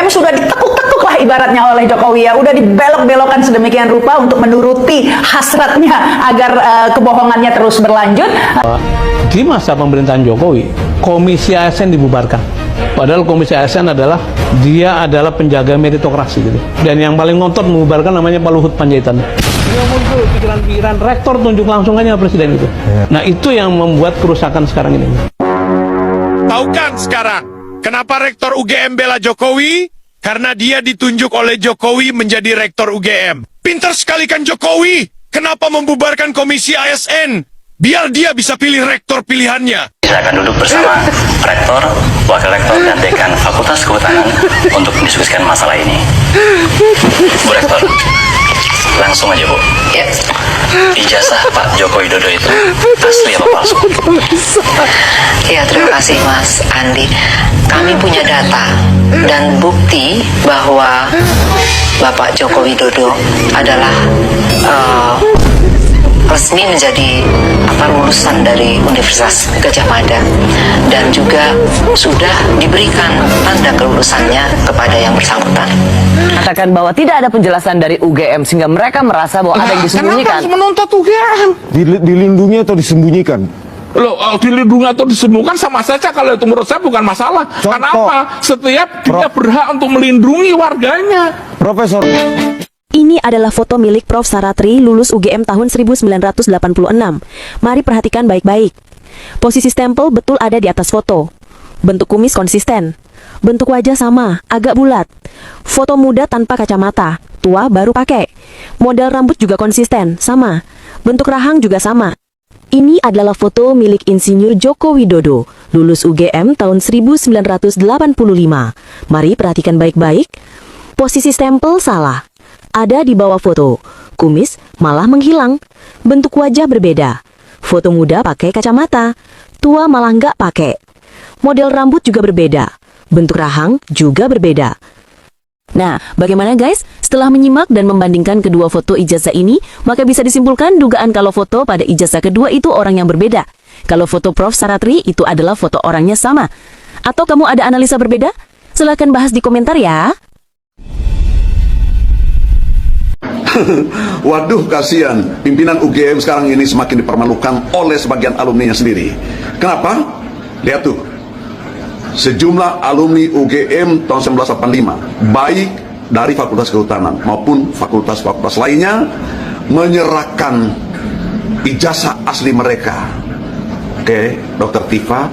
UGM sudah ditekuk-tekuk lah ibaratnya oleh Jokowi ya, udah dibelok-belokkan sedemikian rupa untuk menuruti hasratnya agar kebohongannya terus berlanjut. Di masa pemerintahan Jokowi, Komisi ASN dibubarkan. Padahal Komisi ASN adalah penjaga meritokrasi gitu. Dan yang paling ngotot membubarkan namanya Pak Luhut Panjaitan. Dia muncul pikiran-pikiran rektor tunjuk langsung aja presiden itu. Nah itu yang membuat kerusakan sekarang ini. Tahu kan sekarang kenapa rektor UGM bela Jokowi? Karena dia ditunjuk oleh Jokowi menjadi rektor UGM. Pintar sekali kan Jokowi? Kenapa membubarkan Komisi ASN? Biar dia bisa pilih rektor pilihannya. Saya akan duduk bersama rektor, wakil rektor, dan dekan Fakultas Kehutanan untuk mendiskusikan masalah ini. Bu Rektor, langsung aja Bu. Ya. Ijazah Pak Joko Widodo itu asli apa palsu? Ya, terima kasih Mas Andi. Kami punya data dan bukti bahwa Bapak Joko Widodo adalah resmi menjadi lulusan dari Universitas Gadjah Mada dan juga sudah diberikan tanda kelulusannya kepada yang bersangkutan. Katakan bahwa tidak ada penjelasan dari UGM sehingga mereka merasa bahwa ada yang disembunyikan. Kenapa harus menuntut UGM? Dilindungi atau disembunyikan? Loh, dilindungi atau disembunyikan sama saja. Kalau itu menurut saya bukan masalah. Contoh. Kenapa? Setiap dia berhak untuk melindungi warganya. Profesor. Ini adalah foto milik Prof. Saratri, lulus UGM tahun 1986. Mari perhatikan baik-baik. Posisi stempel betul ada di atas foto. Bentuk kumis konsisten. Bentuk wajah sama, agak bulat. Foto muda tanpa kacamata, tua baru pakai. Model rambut juga konsisten, sama. Bentuk rahang juga sama. Ini adalah foto milik Insinyur Joko Widodo, lulus UGM tahun 1985. Mari perhatikan baik-baik. Posisi stempel salah. Ada di bawah foto. Kumis malah menghilang. Bentuk wajah berbeda. Foto muda pakai kacamata. Tua malah nggak pakai. Model rambut juga berbeda. Bentuk rahang juga berbeda. Nah, bagaimana guys? Setelah menyimak dan membandingkan kedua foto ijazah ini, maka bisa disimpulkan dugaan kalau foto pada ijazah kedua itu orang yang berbeda. Kalau foto Prof. Saratri itu adalah foto orangnya sama. Atau kamu ada analisa berbeda? Silahkan bahas di komentar ya. Waduh, kasihan pimpinan UGM sekarang ini semakin dipermalukan oleh sebagian alumninya sendiri. Kenapa? Lihat tuh, sejumlah alumni UGM tahun 1985, baik dari Fakultas Kehutanan maupun fakultas-fakultas lainnya, menyerahkan ijazah asli mereka ke Dr. Tifa,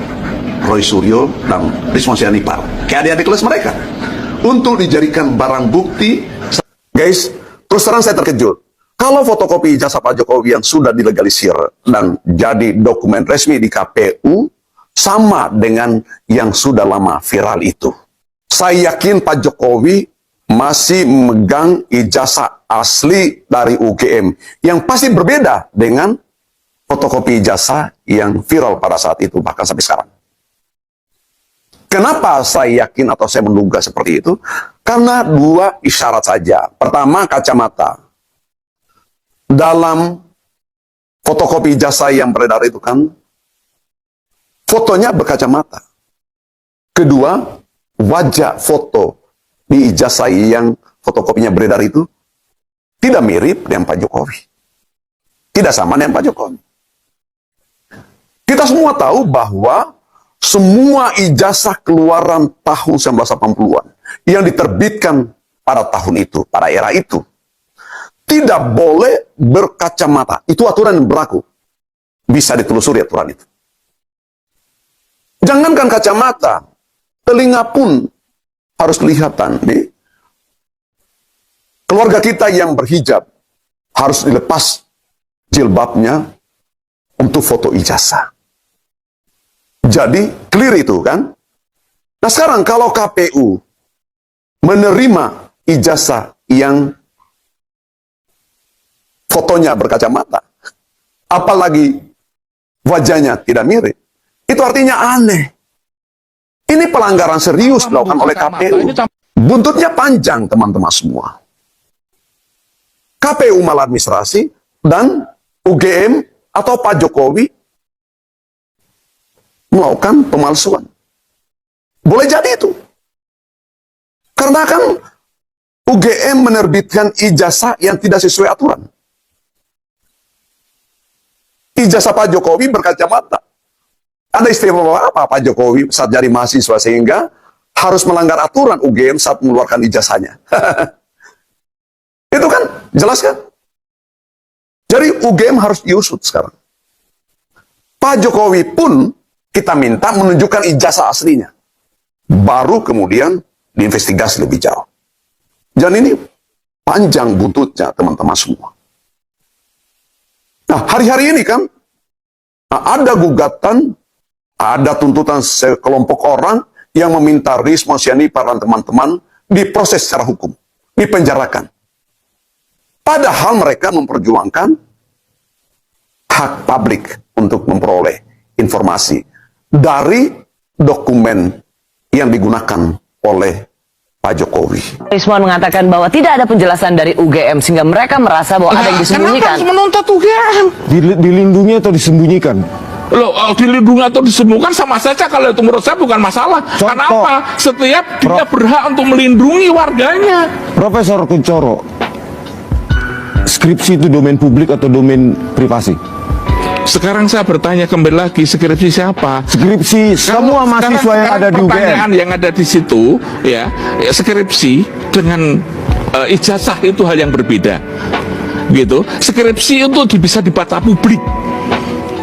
Roy Suryo, dan Rismon Sianipar, ke adik-adik kelas mereka, untuk dijadikan barang bukti. Guys, terus terang saya terkejut. Kalau fotokopi ijazah Pak Jokowi yang sudah dilegalisir dan jadi dokumen resmi di KPU sama dengan yang sudah lama viral itu. Saya yakin Pak Jokowi masih memegang ijazah asli dari UGM yang pasti berbeda dengan fotokopi ijazah yang viral pada saat itu, bahkan sampai sekarang. Kenapa saya yakin atau saya menduga seperti itu? Karena dua isyarat saja. Pertama, kacamata. Dalam fotokopi ijazah yang beredar itu kan, fotonya berkacamata. Kedua, wajah foto di ijazah yang fotokopinya beredar itu tidak mirip dengan Pak Jokowi. Tidak sama dengan Pak Jokowi. Kita semua tahu bahwa semua ijazah keluaran tahun 1980-an yang diterbitkan pada tahun itu, pada era itu, tidak boleh berkacamata. Itu aturan yang berlaku. Bisa ditelusuri aturan itu. Jangankan kacamata, telinga pun harus kelihatan. Nih. Keluarga kita yang berhijab harus dilepas jilbabnya untuk foto ijazah. Jadi, clear itu kan? Nah sekarang kalau KPU menerima ijazah yang fotonya berkacamata, apalagi wajahnya tidak mirip, itu artinya aneh. Ini pelanggaran serius dilakukan oleh KPU. Buntutnya panjang teman-teman semua. KPU maladministrasi dan UGM atau Pak Jokowi melakukan pemalsuan. Boleh jadi itu. Karena kan UGM menerbitkan ijazah yang tidak sesuai aturan. Ijazah Pak Jokowi berkacamata. Ada istilah apa Pak Jokowi saat jadi mahasiswa sehingga harus melanggar aturan UGM saat mengeluarkan ijazahnya. Itu kan jelas kan? Jadi UGM harus diusut sekarang. Pak Jokowi pun kita minta menunjukkan ijazah aslinya. Baru kemudian diinvestigasi lebih jauh. Dan ini panjang buntutnya teman-teman semua. Nah, hari-hari ini kan ada gugatan, ada tuntutan sekelompok orang yang meminta Risma Syanipa dan teman-teman diproses secara hukum, dipenjarakan. Padahal mereka memperjuangkan hak publik untuk memperoleh informasi dari dokumen yang digunakan oleh Pak Jokowi. Rismon mengatakan bahwa tidak ada penjelasan dari UGM sehingga mereka merasa bahwa ada yang disembunyikan. Kenapa harus menuntut UGM? Dilindungi atau disembunyikan? Loh, dilindungi atau disembunyikan sama saja kalau itu menurut saya bukan masalah. Contoh. Kenapa? Setiap dia berhak untuk melindungi warganya. Profesor Kuncoro, skripsi itu domain publik atau domain privasi? Sekarang saya bertanya kembali lagi, skripsi siapa? Skripsi semua mahasiswa yang ada di UGM. Pertanyaan yang ada di situ, ya skripsi dengan ijazah itu hal yang berbeda, gitu. Skripsi itu bisa dibaca publik,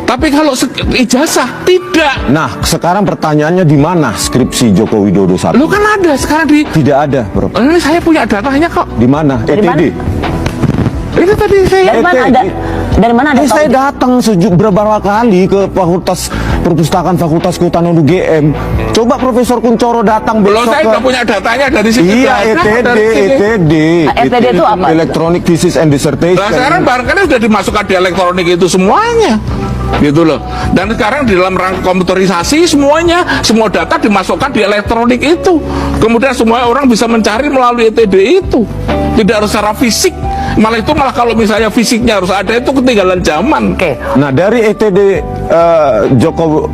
tapi kalau ijazah tidak. Nah, sekarang pertanyaannya di mana skripsi Joko Widodo saat Lo ini? kan ada sekarang di. Tidak ada, Bro. Ini saya punya datanya kok. Di mana? Dari ETD. Ini tadi saya. Dari mana ada? Dari mana ada? Saya datang beberapa kali ke Fakultas Perpustakaan Fakultas Kehutanan UGM. Coba Profesor Kuncoro datang Belum, besok saya ke... udah punya datanya dari situ. Iya, Ada ETD, dari sini. ETD. ETD itu apa? Electronic Thesis and Dissertation. Nah, sekarang barangkali sudah dimasukkan di elektronik itu semuanya, gitu loh. Dan sekarang di dalam rangka komputerisasi semuanya, semua data dimasukkan di elektronik itu. Kemudian semua orang bisa mencari melalui ETD itu. Tidak harus secara fisik. Malah kalau misalnya fisiknya harus ada, itu ketinggalan zaman. Oke. Nah, dari ETD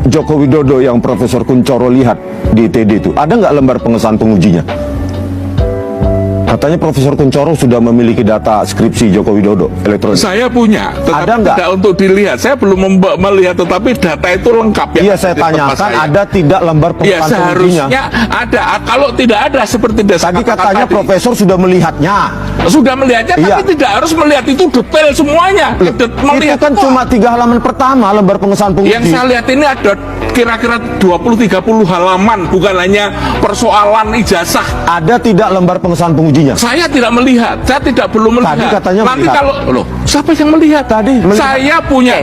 Joko Widodo yang Profesor Kuncoro lihat di ETD itu, ada nggak lembar pengesahan pengujinya? Katanya Profesor Kuncoro sudah memiliki data skripsi Joko Widodo elektronik. Saya punya, tetapi Ada nggak? tidak untuk dilihat. Saya belum melihat, tetapi data itu lengkap ya. Iya, saya tanyakan ada tidak lembar Ya, pengesahan pengujinya? seharusnya ada. Kalau tidak ada seperti Tadi katanya Profesor sudah melihatnya. sudah melihatnya, Iya. tapi tidak harus melihat itu detail semuanya. Itu kan cuma 3 halaman pertama lembar pengesahan penguji. Yang saya lihat ini ada kira-kira 20-30 halaman, bukan hanya persoalan ijazah. Ada tidak lembar pengesahan pengujinya? Saya tidak melihat, saya belum melihat. Tadi katanya Nanti melihat. kalau loh, siapa yang melihat? Tadi melihat. Saya punya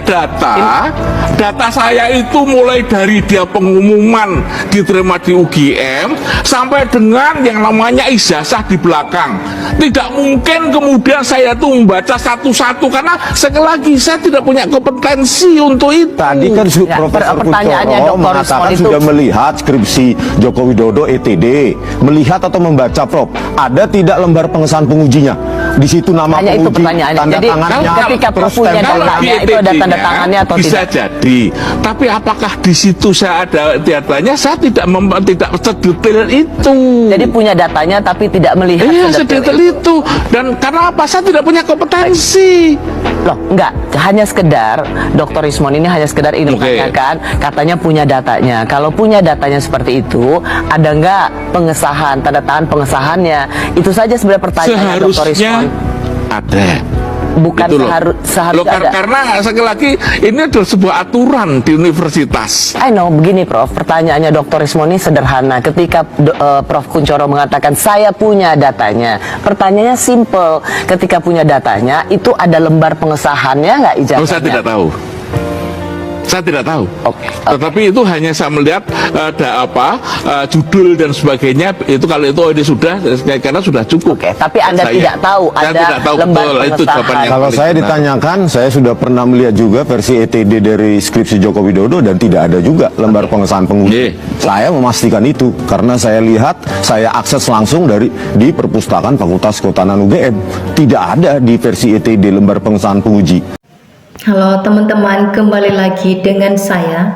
data saya itu mulai dari dia pengumuman diterima di UGM sampai dengan yang namanya ijazah di belakang. Tidak mungkin kemudian saya tuh membaca satu-satu karena sekali lagi saya tidak punya kompetensi untuk itu. Tadi kan Ya, Profesor pertanyaannya Kuncoro Dr. mengatakan Rismon itu- sudah melihat skripsi Joko Widodo ETD. Melihat atau membaca, Prof. Ada tidak lembar pengesahan pengujinya? Di situ nama Hanya itu penguji, pertanyaannya. tanda Jadi, tangannya, ketika Prof terus punya stempel. datanya, Di itu ada tanda ETD-nya tangannya atau bisa tidak? jadi, tapi apakah di situ saya ada datanya? Saya tidak sedetail itu. Jadi punya datanya tapi tidak melihat Iya, sedetail sedetail itu. Dan karena apa? Saya tidak punya kompetensi. Loh, enggak, hanya sekedar Dr. Rismon ini hanya sekedar ingin Oke. menanyakan, katanya punya datanya. Kalau punya datanya seperti itu, ada enggak pengesahan, tanda tangan pengesahannya? Itu saja sebenarnya pertanyaannya Dr. Rismon. Seharusnya ada. Bukan Gitu loh. seharusnya Loh, ada. karena sekali lagi ini adalah sebuah aturan di universitas. I know, begini Prof, pertanyaannya Dr. Rismon ini sederhana. Ketika Prof Kuncoro mengatakan saya punya datanya, pertanyaannya simple. Ketika punya datanya, itu ada lembar pengesahannya nggak ijazahnya? Oh, saya tidak tahu. Saya tidak tahu. Oke. Tetapi itu hanya saya melihat ada judul dan sebagainya. Itu kalau itu ini sudah karena sudah cukup. Oke, tapi Anda Saya tidak tahu saya ada tidak tahu lembar betul, itu pengesahan. jawaban yang Kalau paling saya benar. ditanyakan, saya sudah pernah melihat juga versi ETD dari skripsi Joko Widodo dan tidak ada juga lembar pengesahan penguji. Iya. Saya memastikan itu karena saya lihat, saya akses langsung di Perpustakaan Fakultas Kehutanan UGM. Tidak ada di versi ETD lembar pengesahan penguji. Halo teman-teman, kembali lagi dengan saya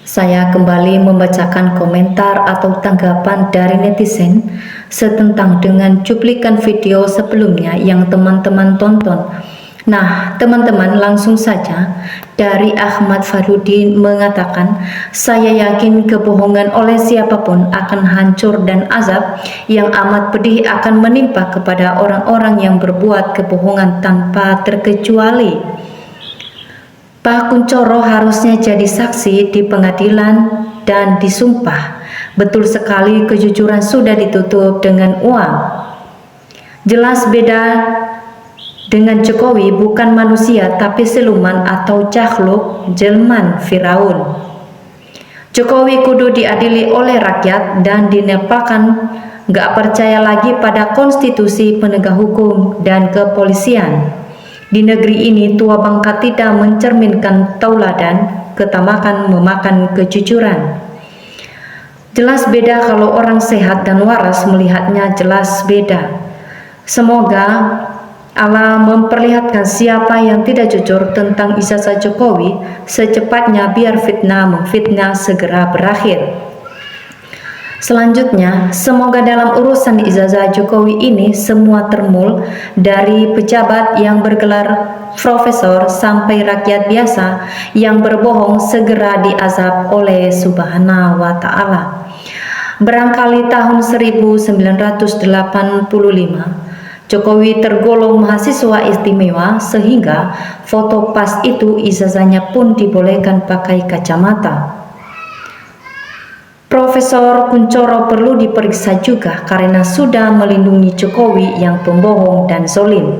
Saya kembali membacakan komentar atau tanggapan dari netizen setentang dengan cuplikan video sebelumnya yang teman-teman tonton. Nah, teman-teman, langsung saja dari Ahmad Farudin mengatakan, saya yakin kebohongan oleh siapapun akan hancur dan azab yang amat pedih akan menimpa kepada orang-orang yang berbuat kebohongan tanpa terkecuali. Pak Kunchoro harusnya jadi saksi di pengadilan dan disumpah. Betul sekali, kejujuran sudah ditutup dengan uang. Jelas beda dengan Jokowi, bukan manusia tapi siluman atau jakhluk jelman Firaun. Jokowi kudu diadili oleh rakyat dan dinepalkan, gak percaya lagi pada konstitusi penegak hukum dan kepolisian. Di negeri ini tua bangka tidak mencerminkan tauladan, ketamakan memakan kejujuran. Jelas beda kalau orang sehat dan waras melihatnya, jelas beda. Semoga Allah memperlihatkan siapa yang tidak jujur tentang ijazah Jokowi secepatnya biar fitnah memfitnah segera berakhir. Selanjutnya, semoga dalam urusan ijazah Jokowi ini semua termul dari pejabat yang bergelar profesor sampai rakyat biasa yang berbohong segera diazab oleh Subhanahu wa Ta'ala. Barangkali tahun 1985 Jokowi tergolong mahasiswa istimewa sehingga foto pas itu ijazahnya pun dibolehkan pakai kacamata. Profesor Kunchoro perlu diperiksa juga karena sudah melindungi Jokowi yang pembohong dan zolim.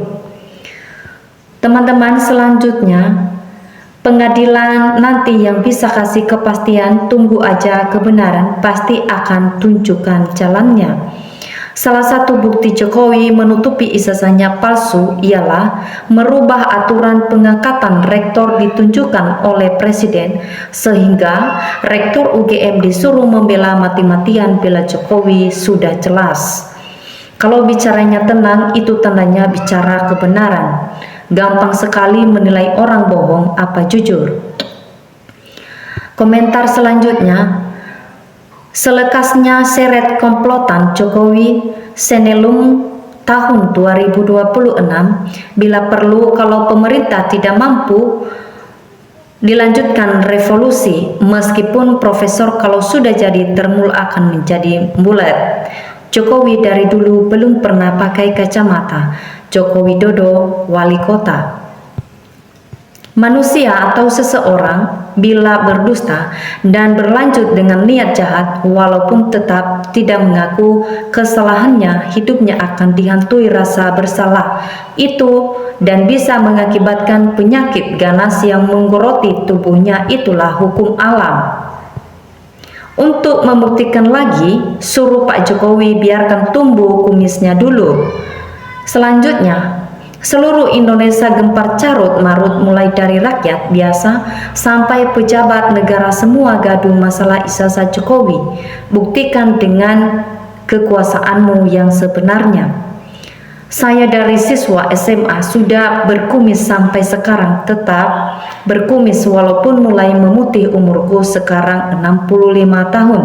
Teman-teman, selanjutnya pengadilan nanti yang bisa kasih kepastian, tunggu aja, kebenaran pasti akan tunjukkan jalannya. Salah satu bukti Jokowi menutupi ijazahnya palsu ialah merubah aturan pengangkatan rektor ditunjukkan oleh Presiden sehingga rektor UGM disuruh membela mati-matian bela Jokowi. Sudah jelas. Kalau bicaranya tenang, itu tandanya bicara kebenaran. Gampang sekali menilai orang bohong apa jujur. Komentar selanjutnya, selekasnya seret komplotan Jokowi Senelum tahun 2026, bila perlu kalau pemerintah tidak mampu dilanjutkan revolusi, meskipun profesor kalau sudah jadi termul akan menjadi bulat. Jokowi dari dulu belum pernah pakai kacamata. Joko Widodo, wali kota. Manusia atau seseorang bila berdusta dan berlanjut dengan niat jahat, walaupun tetap tidak mengaku kesalahannya, hidupnya akan dihantui rasa bersalah itu dan bisa mengakibatkan penyakit ganas yang menggoroti tubuhnya. Itulah hukum alam. Untuk membuktikan lagi, suruh Pak Jokowi biarkan tumbuh kumisnya dulu. Selanjutnya, seluruh Indonesia gempar carut marut, mulai dari rakyat biasa sampai pejabat negara, semua gaduh masalah ijazah Jokowi. Buktikan dengan kekuasaanmu yang sebenarnya. Saya dari siswa SMA sudah berkumis sampai sekarang tetap berkumis walaupun mulai memutih, umurku sekarang 65 tahun.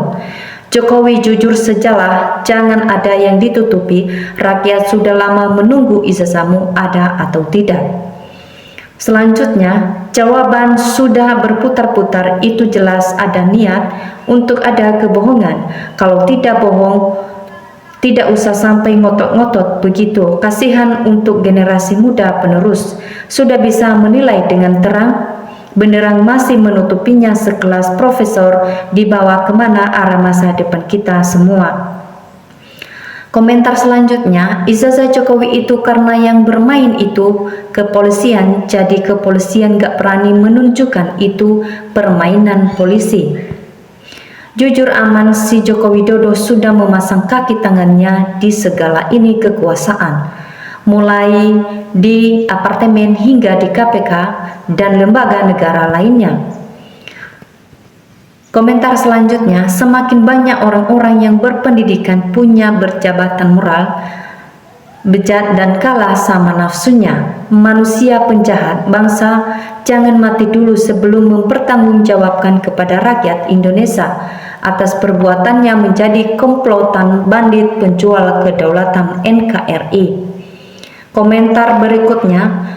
Jokowi jujur sejalah, jangan ada yang ditutupi. Rakyat sudah lama menunggu ijazahmu ada atau tidak. Selanjutnya, jawaban sudah berputar-putar, itu jelas ada niat untuk ada kebohongan. Kalau tidak bohong, tidak usah sampai ngotot-ngotot begitu. Kasihan untuk generasi muda penerus, sudah bisa menilai dengan terang. Beneran masih menutupinya sekelas profesor, dibawa kemana arah masa depan kita semua. Komentar selanjutnya, ijazah Jokowi itu karena yang bermain itu kepolisian, jadi kepolisian gak berani menunjukkan itu permainan polisi. Jujur aman, si Joko Widodo sudah memasang kaki tangannya di segala ini kekuasaan, mulai di apartemen hingga di KPK dan lembaga negara lainnya. Komentar selanjutnya, semakin banyak orang-orang yang berpendidikan punya berjabatan moral bejat dan kalah sama nafsunya. Manusia penjahat bangsa, jangan mati dulu sebelum mempertanggungjawabkan kepada rakyat Indonesia atas perbuatannya menjadi komplotan bandit penjual kedaulatan NKRI. Komentar berikutnya,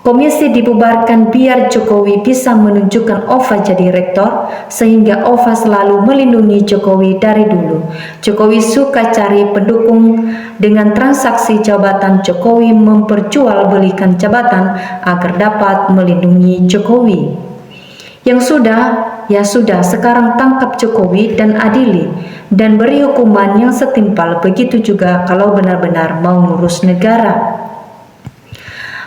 komisi dibubarkan biar Jokowi bisa menunjukkan Ova jadi rektor, sehingga Ova selalu melindungi Jokowi dari dulu. Jokowi suka cari pendukung dengan transaksi jabatan. Jokowi memperjualbelikan jabatan agar dapat melindungi Jokowi. Yang sudah, ya sudah, sekarang tangkap Jokowi dan adili dan beri hukuman yang setimpal. Begitu juga kalau benar-benar mau ngurus negara.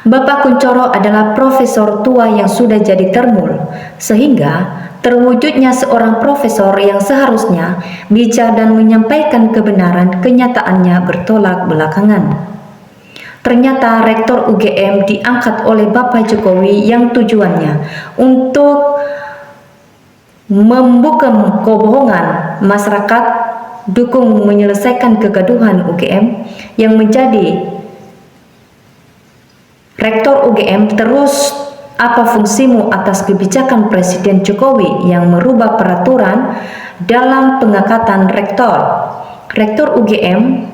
Bapak Kunchoro adalah profesor tua yang sudah jadi termul, sehingga terwujudnya seorang profesor yang seharusnya bijak dan menyampaikan kebenaran, kenyataannya bertolak belakangan. Ternyata Rektor UGM diangkat oleh Bapak Jokowi yang tujuannya untuk membuka kebohongan masyarakat, dukung menyelesaikan kegaduhan UGM. Yang menjadi Rektor UGM, terus apa fungsimu atas kebijakan Presiden Jokowi yang merubah peraturan dalam pengangkatan rektor? Rektor UGM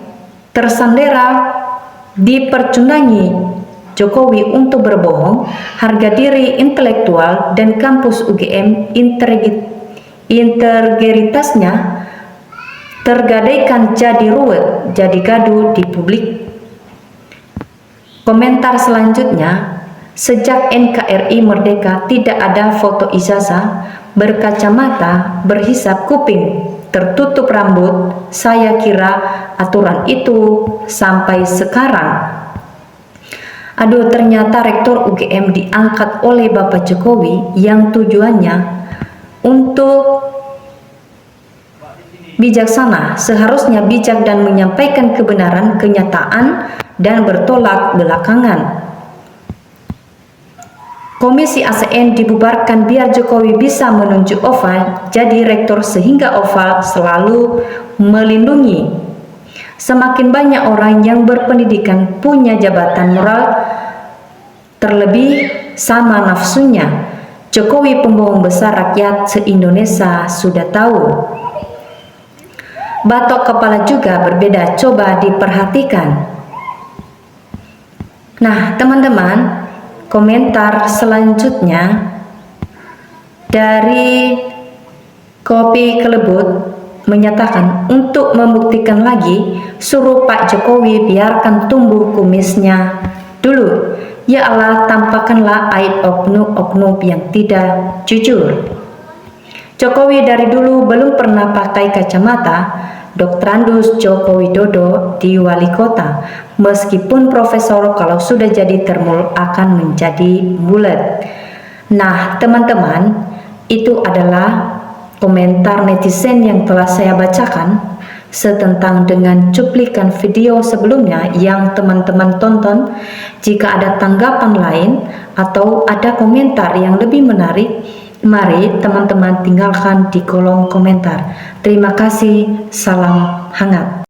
tersandera dipercundangi Jokowi untuk berbohong, harga diri intelektual dan kampus UGM integritasnya tergadaikan jadi ruwet, jadi gaduh di publik. Komentar selanjutnya, sejak NKRI merdeka tidak ada foto ijazah, berkacamata, berhisap kuping, tertutup rambut. Saya kira aturan itu sampai sekarang. Aduh, ternyata Rektor UGM diangkat oleh Bapak Jokowi yang tujuannya untuk bijaksana, seharusnya bijak dan menyampaikan kebenaran, kenyataan, dan bertolak belakangan. Komisi ASN dibubarkan biar Jokowi bisa menunjuk Ova jadi rektor, sehingga Ova selalu melindungi. Semakin banyak orang yang berpendidikan punya jabatan moral, terlebih sama nafsunya. Jokowi pembohong besar, rakyat se-Indonesia sudah tahu. Batok kepala juga berbeda, coba diperhatikan. Nah, teman-teman, komentar selanjutnya dari Kopi Kelebut menyatakan, untuk membuktikan lagi, suruh Pak Jokowi biarkan tumbuh kumisnya dulu. Ya Allah, tampakkanlah aib oknum-oknum yang tidak jujur. Jokowi dari dulu belum pernah pakai kacamata. Dr. Andus Joko Widodo di wali kota, meskipun profesor, kalau sudah jadi termul akan menjadi bulat. Nah, teman-teman, itu adalah komentar netizen yang telah saya bacakan setentang dengan cuplikan video sebelumnya yang teman-teman tonton. Jika ada tanggapan lain atau ada komentar yang lebih menarik, mari teman-teman tinggalkan di kolom komentar. Terima kasih, salam hangat.